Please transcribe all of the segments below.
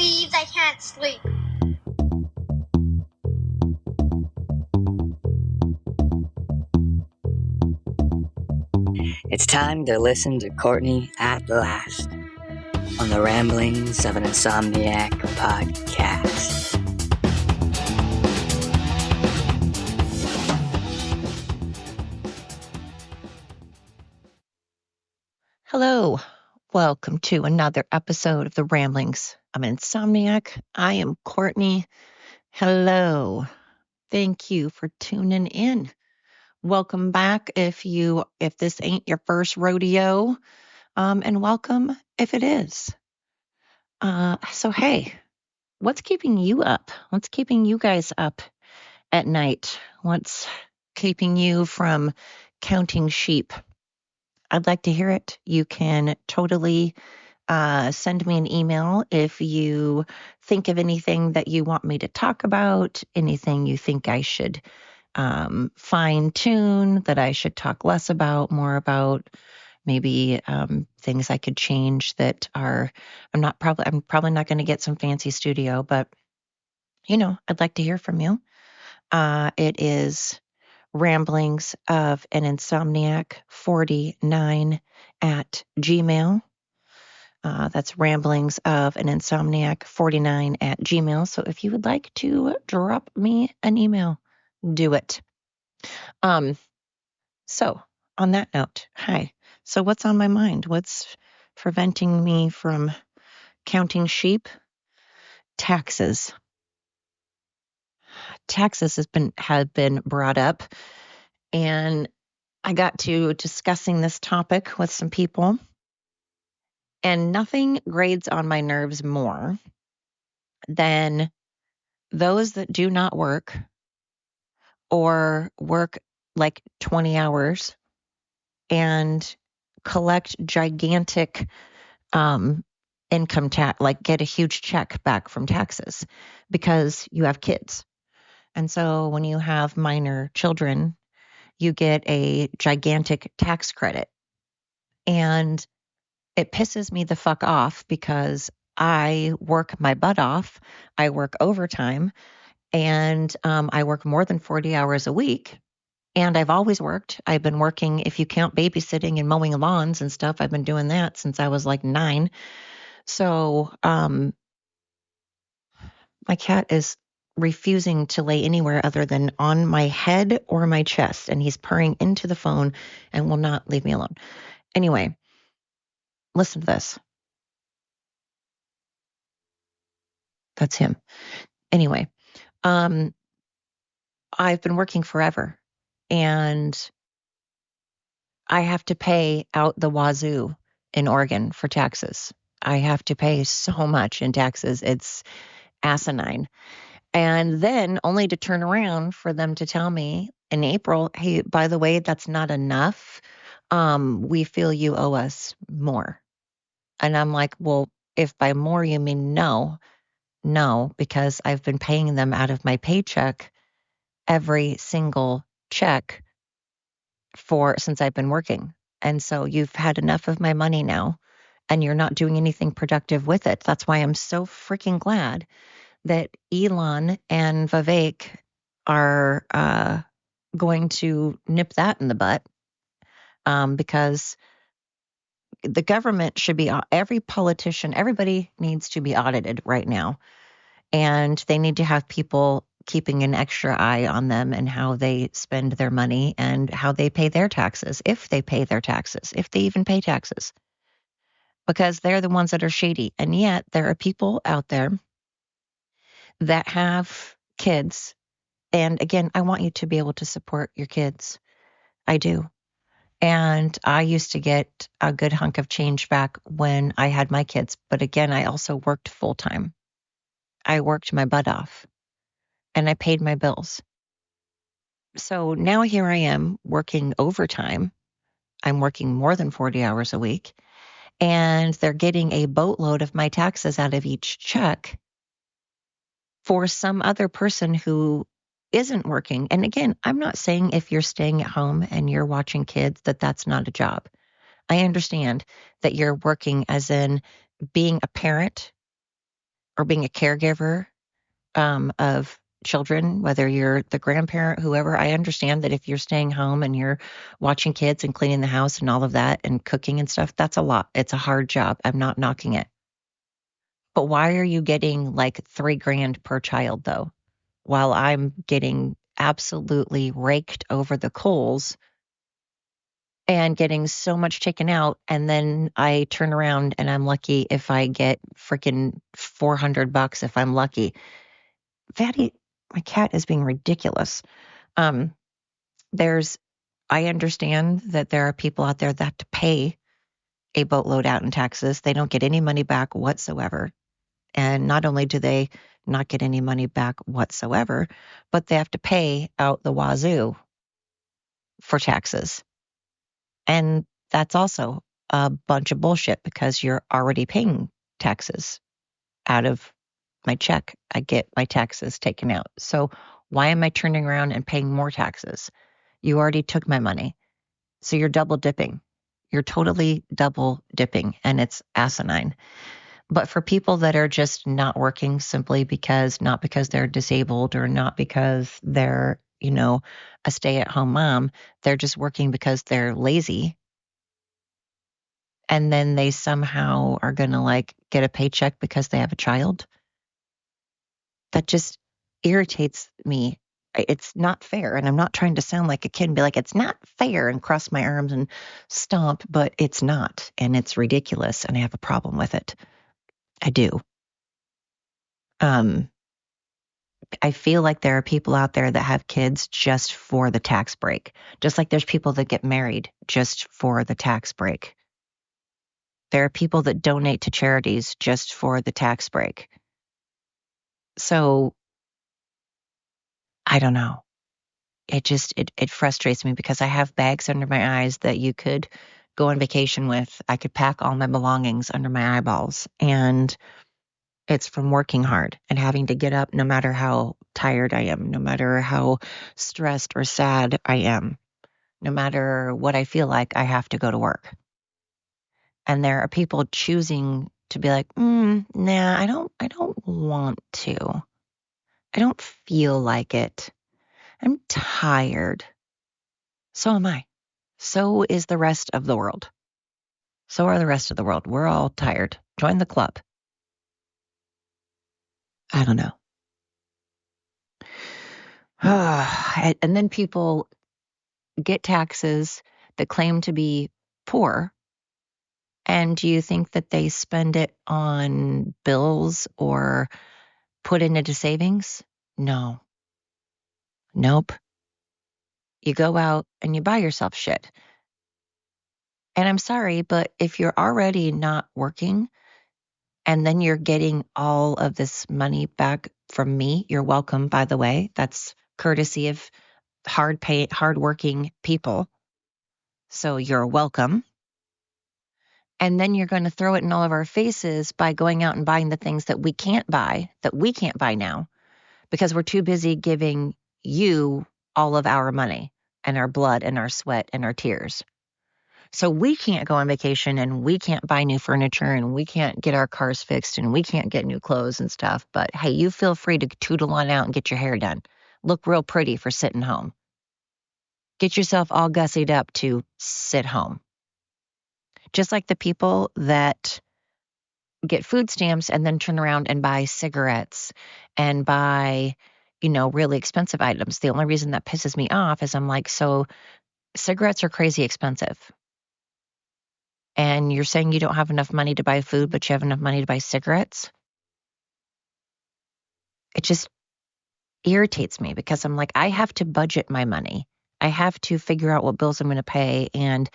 Please, I can't sleep. It's time to listen to Courtney at last on the Ramblings of an Insomniac podcast. Hello, welcome to another episode of the Ramblings of an Insomniac. I am Courtney. Hello, thank you for tuning in. Welcome back if this ain't your first rodeo, and welcome if it is. So hey, what's keeping you up? What's keeping you guys up at night? What's keeping you from counting sheep? I'd like to hear it. You can totally send me an email if you think of anything that you want me to talk about, anything you think I should fine tune, that I should talk less about, more about, maybe things I could change that are, I'm probably not going to get some fancy studio, but I'd like to hear from you. It is ramblings of an insomniac 49 at Gmail. That's ramblings of an insomniac 49 at Gmail. So if you would like to drop me an email, do it. So on that note, hi. So what's on my mind? What's preventing me from counting sheep? Taxes have been brought up, and I got to discussing this topic with some people, and nothing grades on my nerves more than those that do not work or work like 20 hours and collect gigantic income tax, like get a huge check back from taxes because you have kids. And so when you have minor children, you get a gigantic tax credit. And it pisses me the fuck off because I work my butt off. I work overtime, and I work more than 40 hours a week. And I've always worked. I've been working, if you count babysitting and mowing lawns and stuff, I've been doing that since I was like 9. So my cat is refusing to lay anywhere other than on my head or my chest. And he's purring into the phone and will not leave me alone. Anyway, listen to this. That's him. Anyway, I've been working forever, and I have to pay out the wazoo in Oregon for taxes. I have to pay so much in taxes. It's asinine. And then only to turn around for them to tell me in April, hey, by the way, that's not enough. We feel you owe us more. And I'm like, well, if by more you mean no, because I've been paying them out of my paycheck, every single check since I've been working. And so you've had enough of my money now, and you're not doing anything productive with it. That's why I'm so freaking glad that Elon and Vivek are going to nip that in the butt, because the government should be, every politician, everybody needs to be audited right now. And they need to have people keeping an extra eye on them and how they spend their money and how they pay their taxes, if they pay their taxes, if they even pay taxes, because they're the ones that are shady. And yet there are people out there that have kids. And again, I want you to be able to support your kids. I do. And I used to get a good hunk of change back when I had my kids. But again, I also worked full time. I worked my butt off and I paid my bills. So now here I am working overtime. I'm working more than 40 hours a week, and they're getting a boatload of my taxes out of each check for some other person who isn't working. And again, I'm not saying if you're staying at home and you're watching kids that that's not a job. I understand that you're working as in being a parent or being a caregiver of children, whether you're the grandparent, whoever. I understand that if you're staying home and you're watching kids and cleaning the house and all of that and cooking and stuff, that's a lot. It's a hard job. I'm not knocking it. But why are you getting like $3,000 per child though, while I'm getting absolutely raked over the coals and getting so much taken out? And then I turn around and I'm lucky if I get freaking $400 if I'm lucky. Fatty, my cat is being ridiculous. Um, there's, I understand that there are people out there that have to pay a boatload out in taxes. They don't get any money back whatsoever. And not only do they not get any money back whatsoever, but they have to pay out the wazoo for taxes. And that's also a bunch of bullshit because you're already paying taxes out of my check. I get my taxes taken out. So why am I turning around and paying more taxes? You already took my money. So you're double dipping. You're totally double dipping, and it's asinine. But for people that are just not working simply because, not because they're disabled or not because they're, a stay at home mom, they're just working because they're lazy. And then they somehow are going to like get a paycheck because they have a child. That just irritates me. It's not fair. And I'm not trying to sound like a kid and be like, it's not fair and cross my arms and stomp, but it's not. And it's ridiculous. And I have a problem with it. I do. Um, I feel like there are people out there that have kids just for the tax break, just like there's people that get married just for the tax break. There are people that donate to charities just for the tax break. So I don't know. It frustrates me because I have bags under my eyes that you could go on vacation with. I could pack all my belongings under my eyeballs, and it's from working hard and having to get up no matter how tired I am, no matter how stressed or sad I am, no matter what I feel like, I have to go to work. And there are people choosing to be like, nah, I don't want to. I don't feel like it. I'm tired. So am I. So is the rest of the world. So are the rest of the world. We're all tired. Join the club. I don't know. And then people get taxes that claim to be poor. And do you think that they spend it on bills or put it into savings? No. Nope. You go out and you buy yourself shit. And I'm sorry, but if you're already not working and then you're getting all of this money back from me, you're welcome, by the way. That's courtesy of hardworking people. So you're welcome. And then you're going to throw it in all of our faces by going out and buying the things that we can't buy now because we're too busy giving you all of our money and our blood and our sweat and our tears. So we can't go on vacation and we can't buy new furniture and we can't get our cars fixed and we can't get new clothes and stuff. But hey, you feel free to tootle on out and get your hair done. Look real pretty for sitting home. Get yourself all gussied up to sit home. Just like the people that get food stamps and then turn around and buy cigarettes and buy, really expensive items. The only reason that pisses me off is I'm like, so cigarettes are crazy expensive. And you're saying you don't have enough money to buy food, but you have enough money to buy cigarettes? It just irritates me because I'm like, I have to budget my money. I have to figure out what bills I'm going to pay. And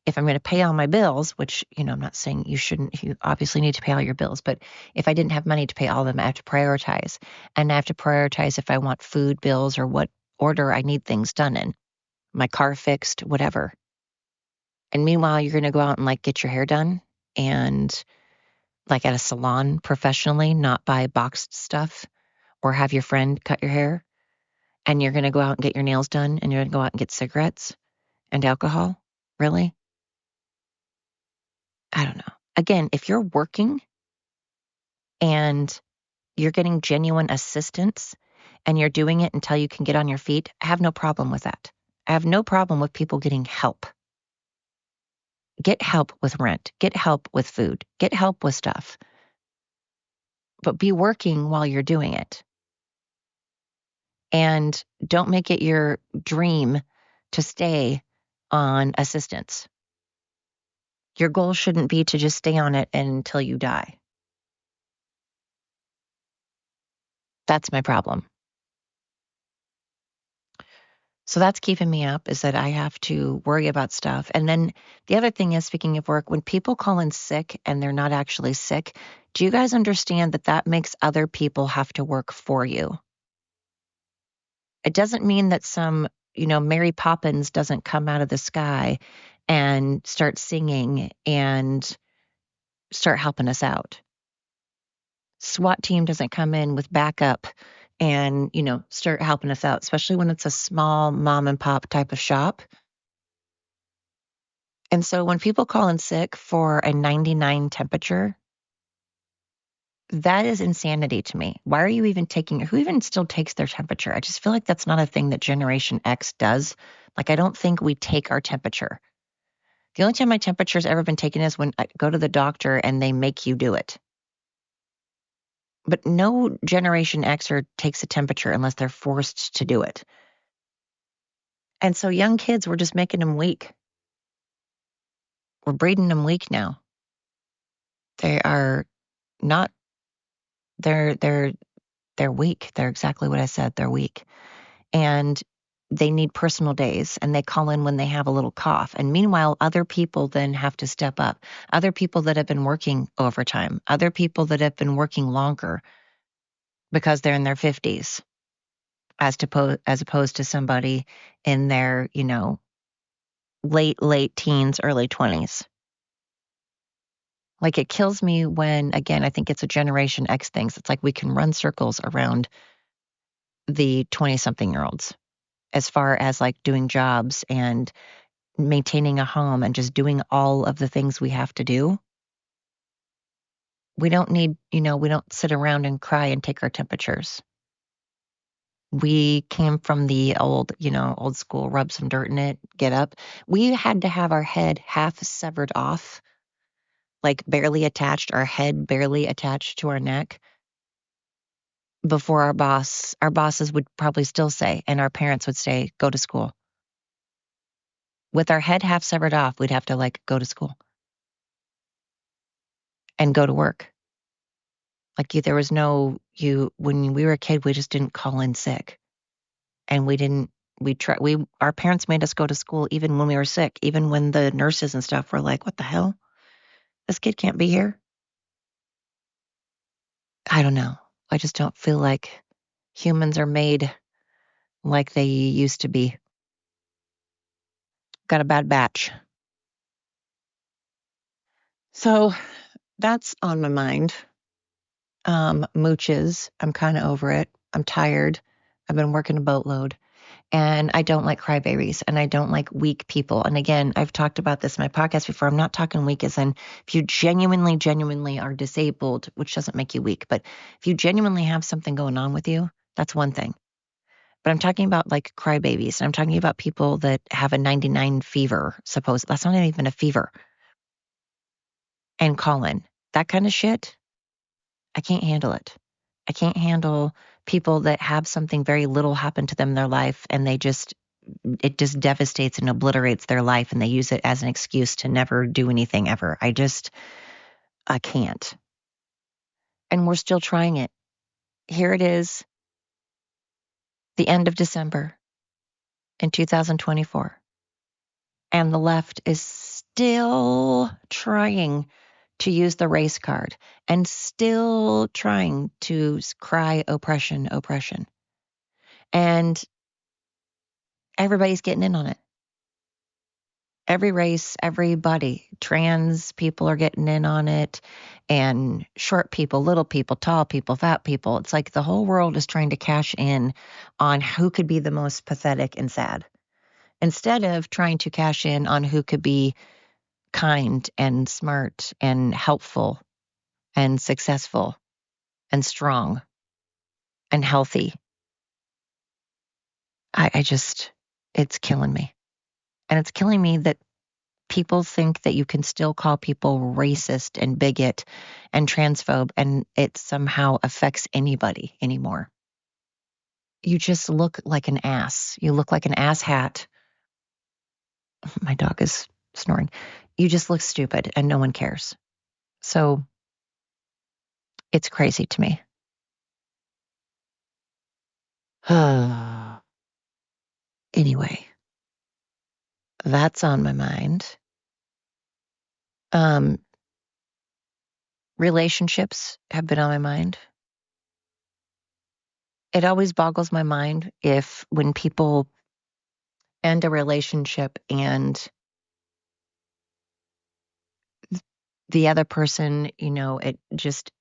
if I'm going to pay all my bills, which, I'm not saying you shouldn't, you obviously need to pay all your bills, but if I didn't have money to pay all of them, I have to prioritize. And I have to prioritize if I want food bills or what order I need things done in, my car fixed, whatever. And meanwhile, you're going to go out and like get your hair done and like at a salon professionally, not buy boxed stuff or have your friend cut your hair. And you're going to go out and get your nails done and you're going to go out and get cigarettes and alcohol? Really? I don't know. Again, if you're working and you're getting genuine assistance and you're doing it until you can get on your feet, I have no problem with that. I have no problem with people getting help. Get help with rent, get help with food, get help with stuff. But be working while you're doing it. And don't make it your dream to stay on assistance. Your goal shouldn't be to just stay on it until you die. That's my problem. So that's keeping me up, is that I have to worry about stuff. And then the other thing is, speaking of work, when people call in sick and they're not actually sick, do you guys understand that that makes other people have to work for you? It doesn't mean that some, Mary Poppins doesn't come out of the sky and start singing and start helping us out. SWAT team doesn't come in with backup and, start helping us out, especially when it's a small mom and pop type of shop. And so when people call in sick for a 99 temperature, that is insanity to me. Why are you even who even still takes their temperature? I just feel like that's not a thing that Generation X does. Like, I don't think we take our temperature. The only time my temperature's ever been taken is when I go to the doctor and they make you do it. But no Generation Xer takes a temperature unless they're forced to do it. And so young kids, we're just making them weak. We're breeding them weak now. They are not, they're weak. They're exactly what I said. They're weak. And they need personal days, and they call in when they have a little cough. And meanwhile, other people then have to step up. Other people that have been working overtime, other people that have been working longer because they're in their 50s, as opposed to somebody in their, late teens, early 20s. Like, it kills me when, again, I think it's a Generation X thing. It's like we can run circles around the 20-something-year-olds as far as like doing jobs and maintaining a home and just doing all of the things we have to do. We don't need, we don't sit around and cry and take our temperatures. We came from the old school, rub some dirt in it, get up. We had to have our head half severed off, like barely attached, our head barely attached to our neck, before our bosses would probably still say, and our parents would say, go to school. With our head half severed off, we'd have to go to school and go to work. Like, there was when we were a kid, we just didn't call in sick. And our parents made us go to school even when we were sick, even when the nurses and stuff were like, what the hell? This kid can't be here. I don't know. I just don't feel like humans are made like they used to be. Got a bad batch. So that's on my mind. Mooches. I'm kind of over it. I'm tired. I've been working a boatload. And I don't like crybabies, and I don't like weak people. And again, I've talked about this in my podcast before. I'm not talking weak as in if you genuinely are disabled, which doesn't make you weak, but if you genuinely have something going on with you, that's one thing. But I'm talking about like crybabies, and I'm talking about people that have a 99 fever, suppose. That's not even a fever. And call in. That kind of shit, I can't handle it. I can't handle people that have something very little happen to them in their life, and it just devastates and obliterates their life, and they use it as an excuse to never do anything ever. I can't. And we're still trying it. Here it is, the end of December in 2024. And the left is still trying to use the race card and still trying to cry oppression, oppression. And everybody's getting in on it. Every race, everybody, trans people are getting in on it, and short people, little people, tall people, fat people. It's like the whole world is trying to cash in on who could be the most pathetic and sad, instead of trying to cash in on who could be kind and smart and helpful and successful and strong and healthy. I just, it's killing me. And it's killing me that people think that you can still call people racist and bigot and transphobe and it somehow affects anybody anymore. You just look like an ass. You look like an ass hat. My dog is snoring. You just look stupid and no one cares. So it's crazy to me. Anyway, that's on my mind. Um, Relationships have been on my mind. It always boggles my mind if when people end a relationship and the other person, it just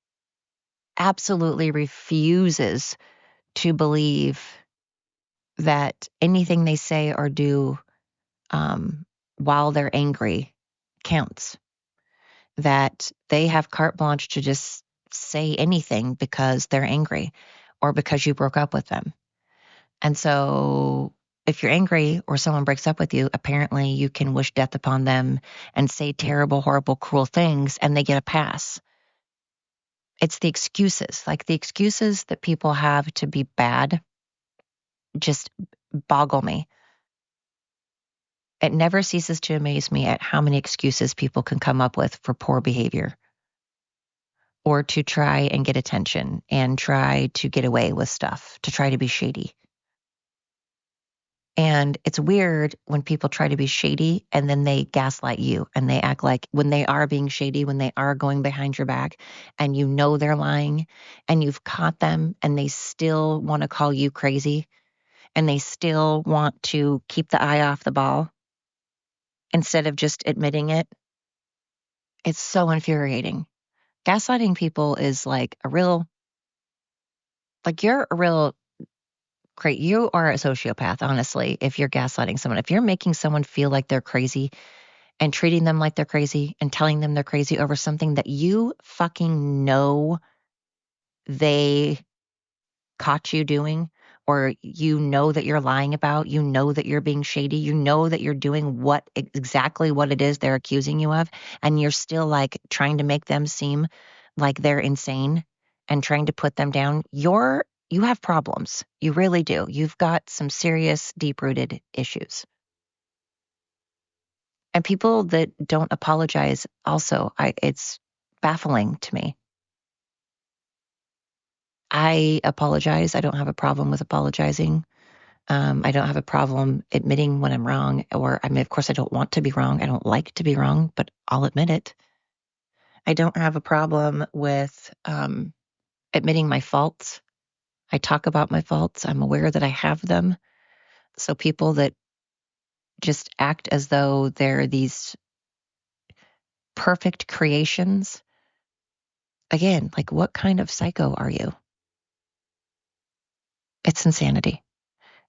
absolutely refuses to believe that anything they say or do while they're angry counts. That they have carte blanche to just say anything because they're angry or because you broke up with them. And so if you're angry or someone breaks up with you, apparently you can wish death upon them and say terrible, horrible, cruel things and they get a pass. It's the excuses, like the excuses that people have to be bad just boggle me. It never ceases to amaze me at how many excuses people can come up with for poor behavior or to try and get attention and try to get away with stuff, to try to be shady. And it's weird when people try to be shady and then they gaslight you and they act like when they are being shady, when they are going behind your back and you know they're lying and you've caught them and they still want to call you crazy and they still want to keep the eye off the ball instead of just admitting it. It's so infuriating. Gaslighting people is like you're a real great. You are a sociopath, honestly, if you're gaslighting someone. If you're making someone feel like they're crazy and treating them like they're crazy and telling them they're crazy over something that you fucking know they caught you doing, or you know that you're lying about, you know that you're being shady, you know that you're doing exactly what it is they're accusing you of, and you're still like trying to make them seem like they're insane and trying to put them down, you have problems. You really do. You've got some serious deep-rooted issues. And people that don't apologize also, it's baffling to me. I apologize. I don't have a problem with apologizing. I don't have a problem admitting when I'm wrong, or I mean, of course, I don't want to be wrong. I don't like to be wrong, but I'll admit it. I don't have a problem with admitting my faults. I talk about my faults. I'm aware that I have them. So people that just act as though they're these perfect creations, again, like what kind of psycho are you? It's insanity.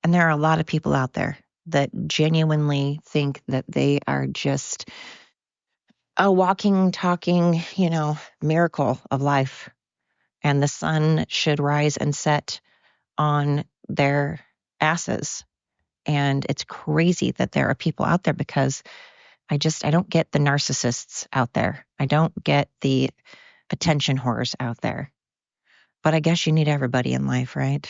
And there are a lot of people out there that genuinely think that they are just a walking, talking, miracle of life. And the sun should rise and set on their asses. And it's crazy that there are people out there because I don't get the narcissists out there. I don't get the attention whores out there. But I guess you need everybody in life, right?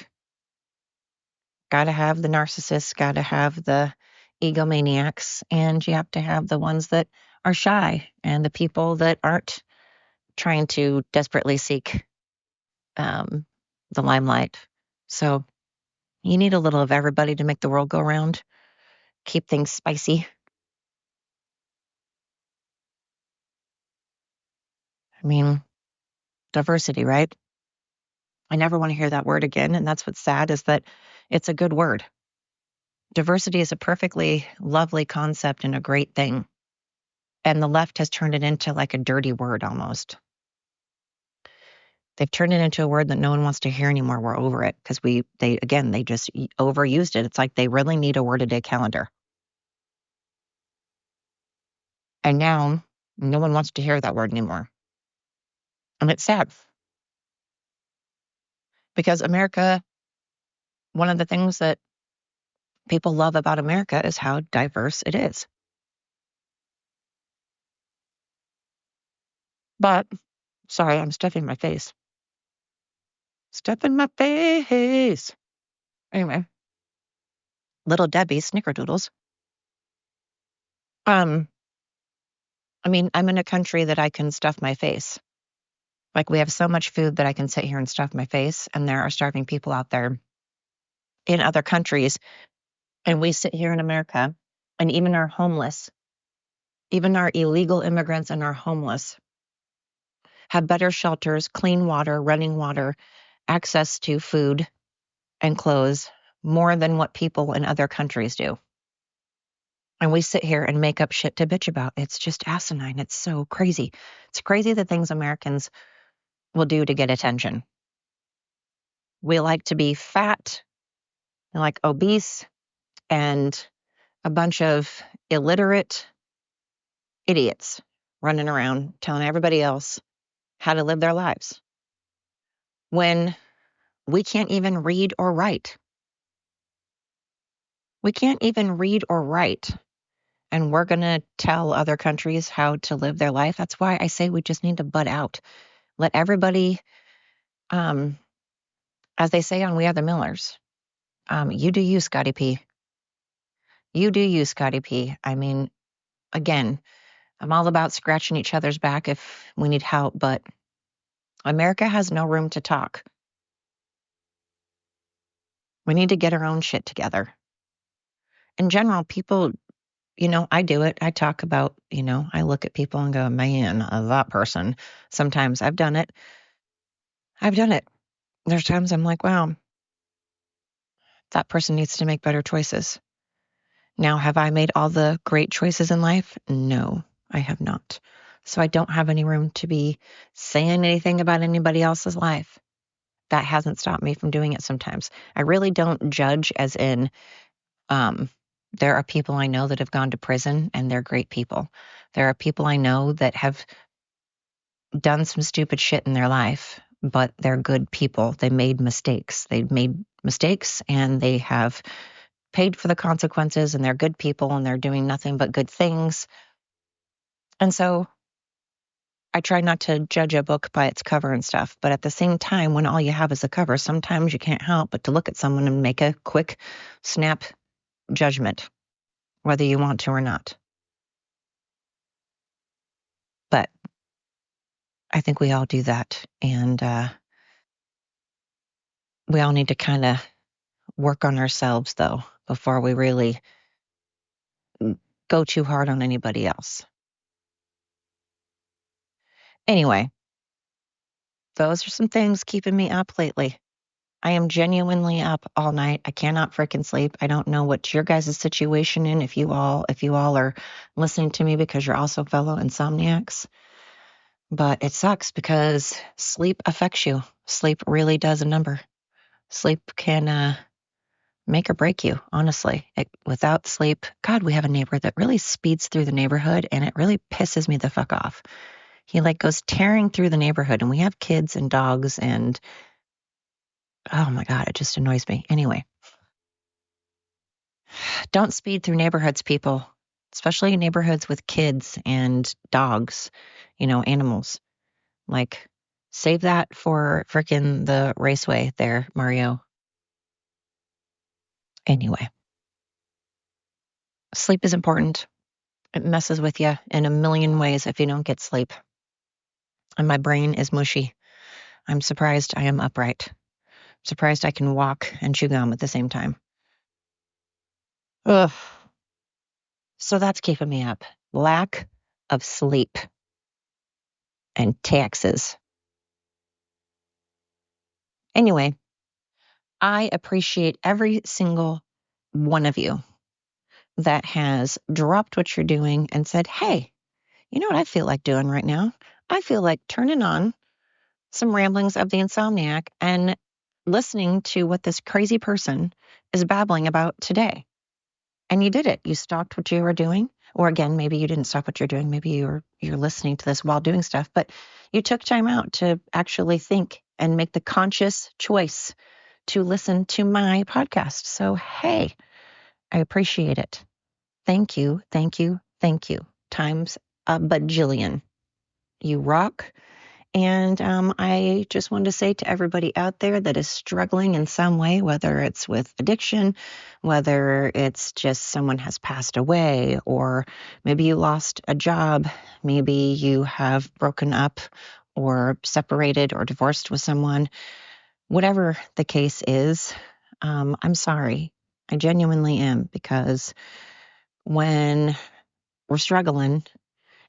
Got to have the narcissists, got to have the egomaniacs, and you have to have the ones that are shy and the people that aren't trying to desperately seek the limelight. So you need a little of everybody to make the world go round, keep things spicy. I mean, diversity, right? I never want to hear that word again. And that's what's sad is that it's a good word. Diversity is a perfectly lovely concept and a great thing. And the left has turned it into like a dirty word almost. They've turned it into a word that no one wants to hear anymore. We're over it because they just overused it. It's like they really need a word a day calendar. And now no one wants to hear that word anymore. And it's sad Because America, one of the things that people love about America is how diverse it is. But, sorry, I'm stuffing my face. Stuffing my face. Anyway, Little Debbie's Snickerdoodles. I mean, I'm in a country that I can stuff my face. Like, we have so much food that I can sit here and stuff my face, and there are starving people out there in other countries. And we sit here in America, and even our homeless, even our illegal immigrants and our homeless have better shelters, clean water, running water, access to food and clothes more than what people in other countries do. And we sit here and make up shit to bitch about. It's just asinine. It's so crazy. It's crazy the things Americans will do to get attention. We like to be fat, and like obese, and a bunch of illiterate idiots running around telling everybody else how to live their lives when we can't even read or write. We can't even read or write. And we're going to tell other countries how to live their life. That's why I say we just need to butt out. Let everybody, as they say on We Are the Millers, you do you, Scotty P. You do you, Scotty P. I mean, again, I'm all about scratching each other's back if we need help, but America has no room to talk. We need to get our own shit together. In general, people, I do it. I talk about, I look at people and go, man, that person. Sometimes I've done it. There's times I'm like, wow, that person needs to make better choices. Now, have I made all the great choices in life? No, I have not. So I don't have any room to be saying anything about anybody else's life. That hasn't stopped me from doing it sometimes. I really don't judge, as in, there are people I know that have gone to prison and they're great people. There are people I know that have done some stupid shit in their life, but they're good people. They made mistakes. And they have paid for the consequences, and they're good people, and they're doing nothing but good things. And so I try not to judge a book by its cover and stuff. But at the same time, when all you have is a cover, sometimes you can't help but to look at someone and make a quick snap judgment, whether you want to or not. But I think we all do that. And we all need to kind of work on ourselves, though, before we really go too hard on anybody else. Anyway, those are some things keeping me up lately. I am genuinely up all night. I cannot freaking sleep. I don't know what your guys' situation in, if you all are listening to me because you're also fellow insomniacs. But it sucks because sleep affects you. Sleep really does a number. Sleep can make or break you, honestly. Without sleep, God, we have a neighbor that really speeds through the neighborhood, and it really pisses me the fuck off. He goes tearing through the neighborhood, and we have kids and dogs, and oh my God, it just annoys me. Anyway, don't speed through neighborhoods, people, especially neighborhoods with kids and dogs, animals. Save that for frickin' the raceway there, Mario. Anyway, sleep is important. It messes with you in a million ways if you don't get sleep. And my brain is mushy. I'm surprised I am upright. Surprised I can walk and chew gum at the same time. Ugh. So that's keeping me up. Lack of sleep and taxes. Anyway, I appreciate every single one of you that has dropped what you're doing and said, hey, you know what I feel like doing right now? I feel like turning on some ramblings of the insomniac and listening to what this crazy person is babbling about today. And you did it. You stopped what you were doing. Or again, maybe you didn't stop what you're doing. Maybe you're listening to this while doing stuff, but you took time out to actually think and make the conscious choice to listen to my podcast. So, hey, I appreciate it. Thank you, thank you, thank you. Times a bajillion. You rock. And I just wanted to say to everybody out there that is struggling in some way, whether it's with addiction, whether it's just someone has passed away, or maybe you lost a job, maybe you have broken up or separated or divorced with someone, whatever the case is, I'm sorry. I genuinely am, because when we're struggling,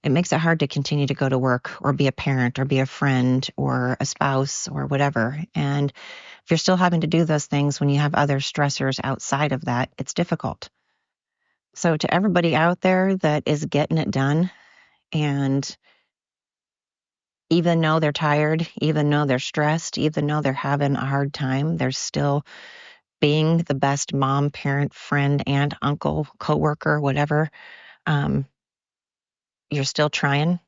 it makes it hard to continue to go to work or be a parent or be a friend or a spouse or whatever. And if you're still having to do those things when you have other stressors outside of that, it's difficult. So to everybody out there that is getting it done, and even though they're tired, even though they're stressed, even though they're having a hard time, they're still being the best mom, parent, friend, aunt, uncle, coworker, whatever. You're still trying.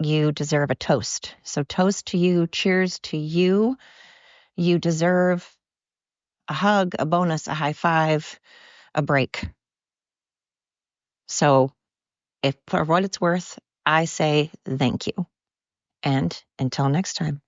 You deserve a toast. So toast to you, cheers to you. You deserve a hug, a bonus, a high five, a break. So if for what it's worth, I say thank you. And until next time.